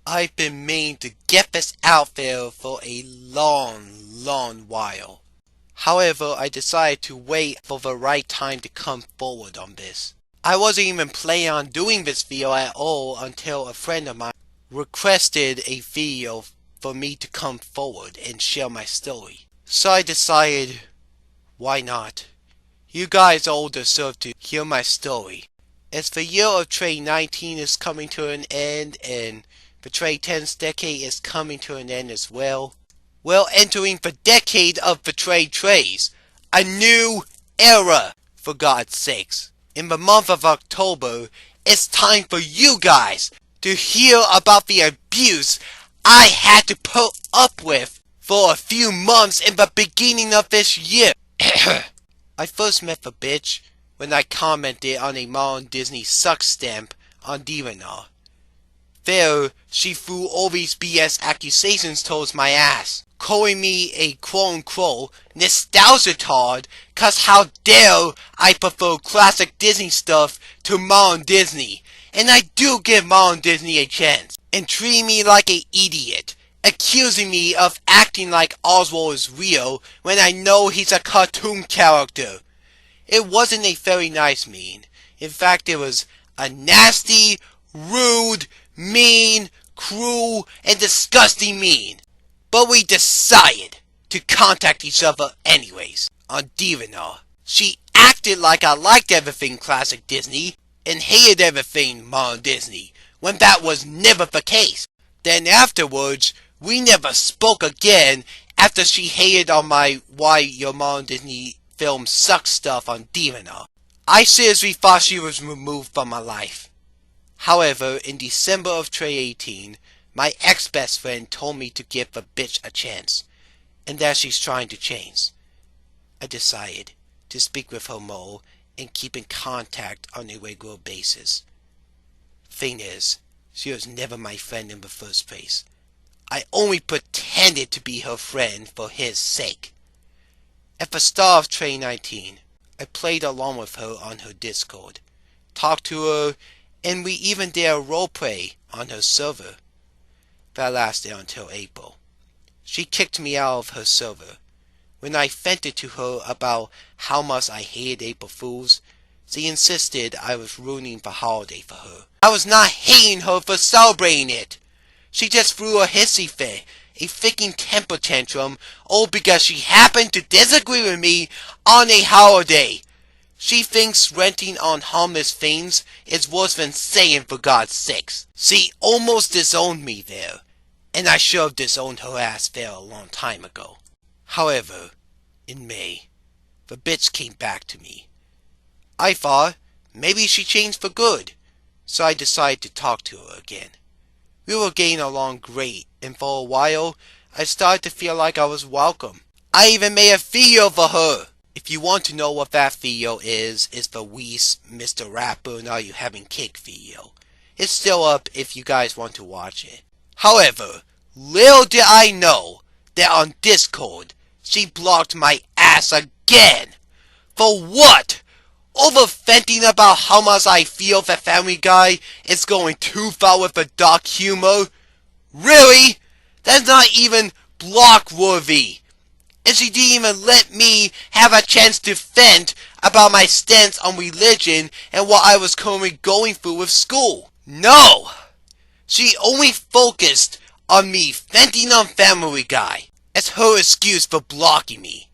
I've been meaning to get this out there for a long while. However, I decided to wait for the right time to come forward on this. I wasn't even planning on doing this video at all until a friend of mine requested a video for me to come forward and share my story. So I decided, why not? You guys all deserve to hear my story. As the year of 2019 is coming to an end and the 2010's decade is coming to an end as well, we're entering the decade of the trays. A new era, for God's sakes. In the month of October, it's time for you guys to hear about the abuse I had to put up with for a few months in the beginning of this year. I first met the bitch when I commented on a Marvel Disney sucks stamp on DeviantArt. There, she threw all these BS accusations towards my ass, calling me a quote-unquote nostalgia-tard, cause how dare I prefer classic Disney stuff to Marvel Disney, and I do give Marvel Disney a chance, and treating me like an idiot, accusing me of acting like Oswald is real when I know he's a cartoon character. It wasn't a very nice mean. In fact, it was a nasty, rude, mean, cruel, and disgusting mean. But we decided to contact each other anyways on DeviantArt. She acted like I liked everything classic Disney and hated everything Marvel Disney, when that was never the case. Then afterwards, we never spoke again after she hated on my why your Marvel Disney film sucks stuff on DeviantArt. I seriously thought she was removed from my life. However, in December of 2018, my ex-best friend told me to give the bitch a chance, and that she's trying to change. I decided to speak with her more and keep in contact on a regular basis. Thing is, she was never my friend in the first place. I only pretended to be her friend for his sake. At the start of 2019, I played along with her on her Discord, talked to her, and we even did a roleplay on her server. That lasted until April. She kicked me out of her server. When I vented to her about how much I hated April Fools, she insisted I was ruining the holiday for her. I was not hating her for celebrating it. She just threw a hissy fit, a freaking temper tantrum, all because she happened to disagree with me on a holiday. She thinks renting on harmless things is worse than saying for God's sakes. She almost disowned me there, and I should have disowned her ass there a long time ago. However, in May, the bitch came back to me. I thought maybe she changed for good, so I decided to talk to her again. We were getting along great, and for a while, I started to feel like I was welcome. I even made a video for her! If you want to know what that video is, it's the Weez Mr. Rapper and Are You Having Cake video. It's still up if you guys want to watch it. However, little did I know that on Discord, she blocked my ass again! For what? Over venting about how much I feel that Family Guy is going too far with the dark humor? Really? That's not even block-worthy. And she didn't even let me have a chance to vent about my stance on religion and what I was currently going through with school. No! She only focused on me venting on Family Guy as her excuse for blocking me.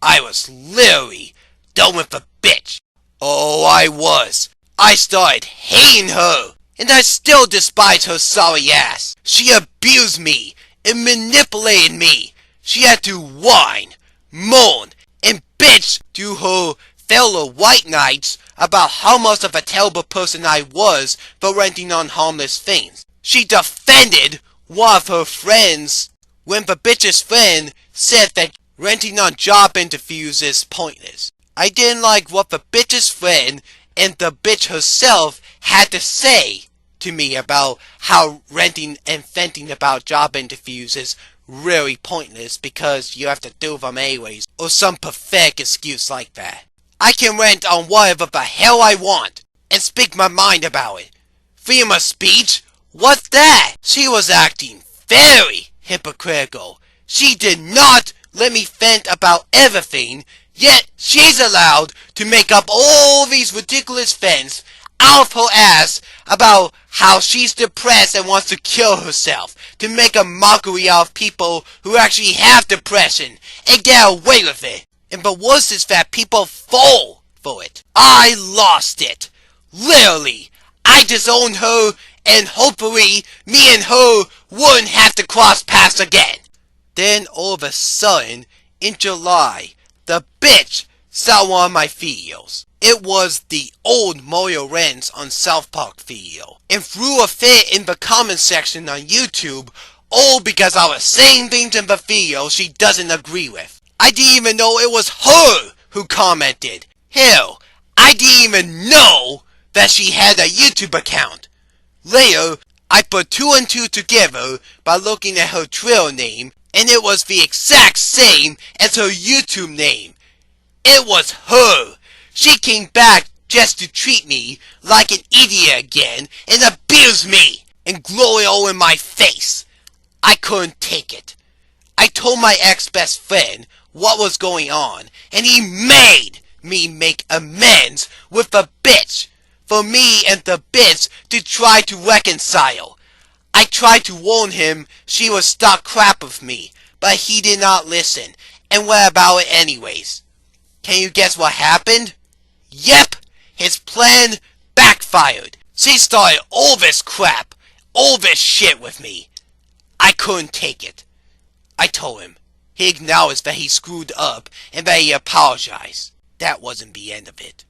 I was literally done with the bitch. Oh, I was. I started hating her. And I still despise her sorry ass. She abused me and manipulated me. She had to whine, moan, and bitch to her fellow white knights about how much of a terrible person I was for renting on harmless things. She defended one of her friends when the bitch's friend said that renting on job interviews is pointless. I didn't like what the bitch's friend and the bitch herself had to say to me about how renting and venting about job interviews is really pointless because you have to do them anyways, or some pathetic excuse like that. I can rant on whatever the hell I want and speak my mind about it. Freedom of speech? What's that? She was acting very hypocritical. She did not let me vent about everything, yet she's allowed to make up all these ridiculous vents out of her ass about how she's depressed and wants to kill herself, to make a mockery out of people who actually have depression and get away with it. And the worst is that people fall for it. I lost it. Literally. I disowned her, and hopefully me and her wouldn't have to cross paths again. Then all of a sudden, in July, the bitch saw one of my videos. It was the old Mario Rents on South Park video, and threw a fit in the comment section on YouTube, all because I was saying things in the video she doesn't agree with. I didn't even know it was her who commented. Hell, I didn't even know that she had a YouTube account. Later, I put two and two together by looking at her Twitter name, and it was the exact same as her YouTube name. It was her. She came back just to treat me like an idiot again and abuse me and glow it all in my face. I couldn't take it. I told my ex-best friend what was going on, and he made me make amends with the bitch for me and the bitch to try to reconcile. I tried to warn him she would stop crap with me, but he did not listen and went about it anyways. Can you guess what happened? Yep, his plan backfired. She started all this crap, all this shit with me. I couldn't take it. I told him. He acknowledged that he screwed up and that he apologized. That wasn't the end of it.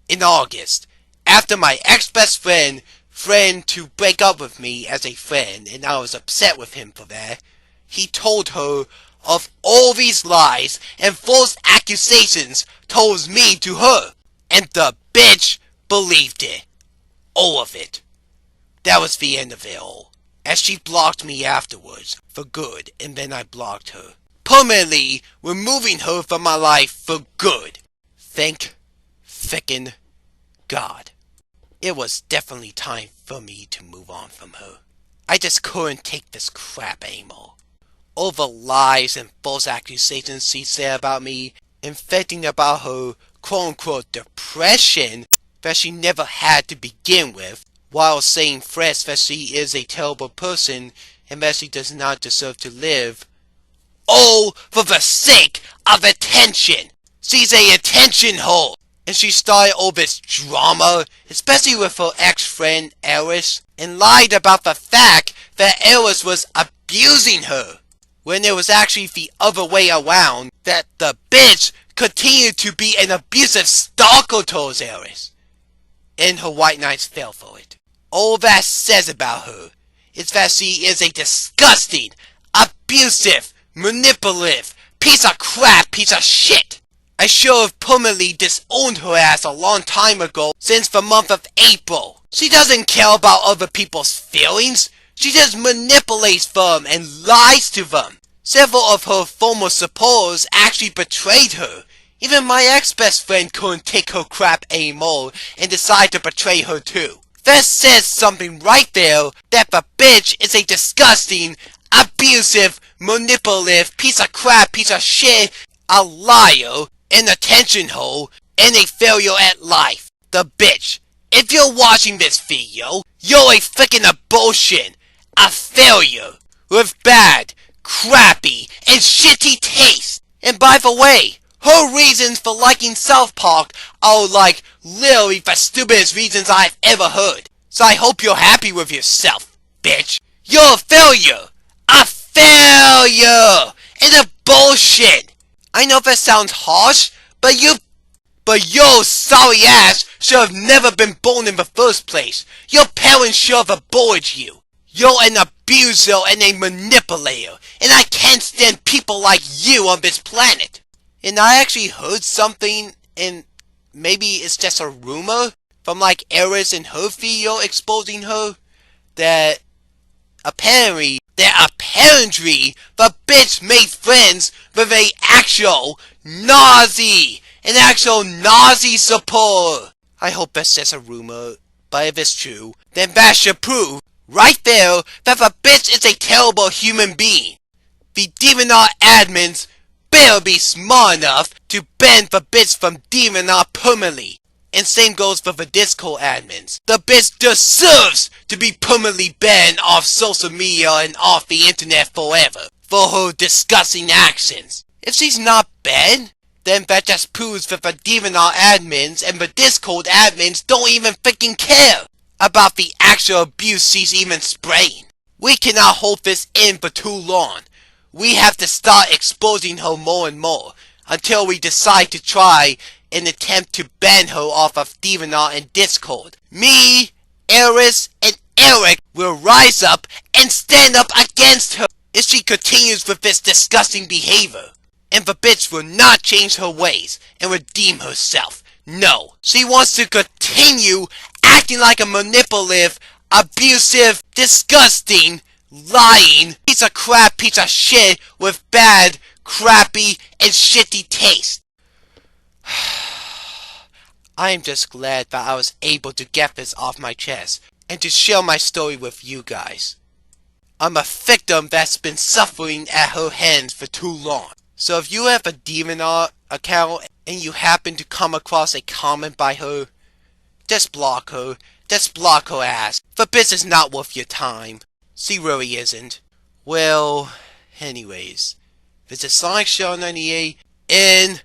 In August, after my ex-best friend threatened to break up with me as a friend, and I was upset with him for that, he told her of all these lies and false accusations towards me to her. And the bitch believed it. All of it. That was the end of it all. As she blocked me afterwards, for good, and then I blocked her. Permanently removing her from my life for good. Thank frickin' God. It was definitely time for me to move on from her. I just couldn't take this crap anymore. All the lies and false accusations she said about me, infecting about her quote-unquote depression that she never had to begin with, while saying fresh that she is a terrible person and that she does not deserve to live. All for the sake of attention! She's a attention whore! And she started all this drama, especially with her ex-friend Eris, and lied about the fact that Eris was abusing her, when it was actually the other way around, that the bitch continued to be an abusive stalker towards Eris. And her white knights fell for it. All that says about her is that she is a disgusting, abusive, manipulative, piece of crap, piece of shit. I should have permanently disowned her ass a long time ago, since the month of April. She doesn't care about other people's feelings. She just manipulates them and lies to them. Several of her former supporters actually betrayed her. Even my ex-best friend couldn't take her crap anymore and decided to betray her too. That says something right there, that the bitch is a disgusting, abusive, manipulative, piece of crap, piece of shit, a liar, an attention whore, and a failure at life. The bitch. If you're watching this video, you're a freaking abortion, a failure, with bad, crappy, and shitty taste. And by the way, her reasons for liking South Park are like literally the stupidest reasons I've ever heard. So I hope you're happy with yourself, bitch. You're a failure! A failure! And a bullshit! I know that sounds harsh, but your sorry ass should have never been born in the first place. Your parents should have aborted you. You're an abuser and a manipulator, and I can't stand people like you on this planet. And I actually heard something, and maybe it's just a rumor, from like Eris and her video exposing her, that apparently the bitch made friends with an actual Nazi supporter. I hope that's just a rumor, but if it's true, then that should prove right there that the bitch is a terrible human being. The DemonR admins better be smart enough to ban the bitch from DemonR permanently. And same goes for the Discord admins. The bitch deserves to be permanently banned off social media and off the internet forever for her disgusting actions. If she's not banned, then that just proves that the DemonR admins and the Discord admins don't even freaking care about the actual abuse she's even spraying. We cannot hold this in for too long. We have to start exposing her more and more until we decide to try an attempt to ban her off of DemonR and Discord. Me, Eris, and Eric will rise up and stand up against her if she continues with this disgusting behavior. And the bitch will not change her ways and redeem herself. No, she wants to continue acting like a manipulative, abusive, disgusting, lying piece of crap, piece of shit with bad, crappy, and shitty taste. I am just glad that I was able to get this off my chest and to share my story with you guys. I'm a victim that's been suffering at her hands for too long. So if you have a DemonR account and you happen to come across a comment by her, just block her. Just block her ass. The bitch is not worth your time. She really isn't. Well, anyways, this is Sonic Show 98 in